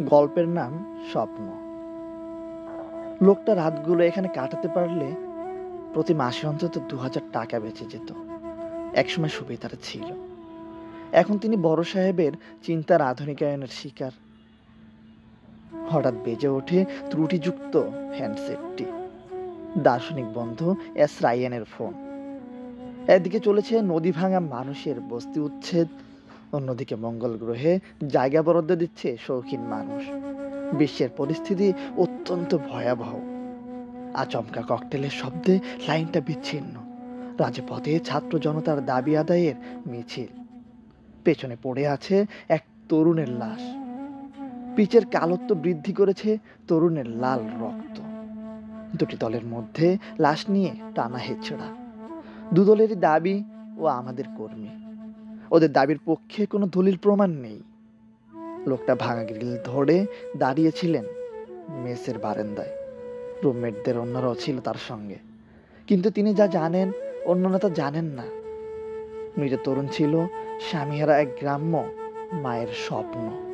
গল্পের নাম স্বপ্ন। লোকটা রাতগুলো এখানে কাটাতে পারলে প্রতি মাসে অন্তত ২,০০০ টাকা বেঁচে যেত। একসময় সুবিধাটা ছিল। এখন তিনি বড় সাহেবের চিন্তার আধুনিকায়নের শিকার। হঠাৎ বেজে ওঠে ত্রুটিযুক্ত হ্যান্ডসেটটি। দার্শনিক বন্ধু এস রায়ানের ফোন। একদিকে চলেছে নদী ভাঙা মানুষের বস্তি উচ্ছেদ, অন্যদিকে মঙ্গল গ্রহে জায়গা বরাদ্দ দিচ্ছে শৌখিন মানুষ। বিশ্বের পরিস্থিতি অত্যন্ত ভয়াবহ। আচমকা ককটেলের শব্দে লাইনটা বিচ্ছিন্ন। রাজপথে ছাত্র জনতার দাবি আদায়ের মিছিল। পেছনে পড়ে আছে এক তরুণের লাশ। পিচের কালত্ব বৃদ্ধি করেছে তরুণের লাল রক্ত। দুটি দলের মধ্যে লাশ নিয়ে টানা হেঁচড়া। দুদলেরই দাবি ও আমাদের কর্মী। ওদের দাবির পক্ষে কোনো দলিল প্রমাণ নেই। লোকটা ভাঙা গ্রিল ধরে দাঁড়িয়েছিলেন মেসের বারান্দায়। রুমমেটদের অন্যরাও ছিল তার সঙ্গে, কিন্তু তিনি যা জানেন অন্যরা তা জানেন না। মৃত তরুণ ছিল স্বামীহারা এক গ্রাম্য মায়ের স্বপ্ন।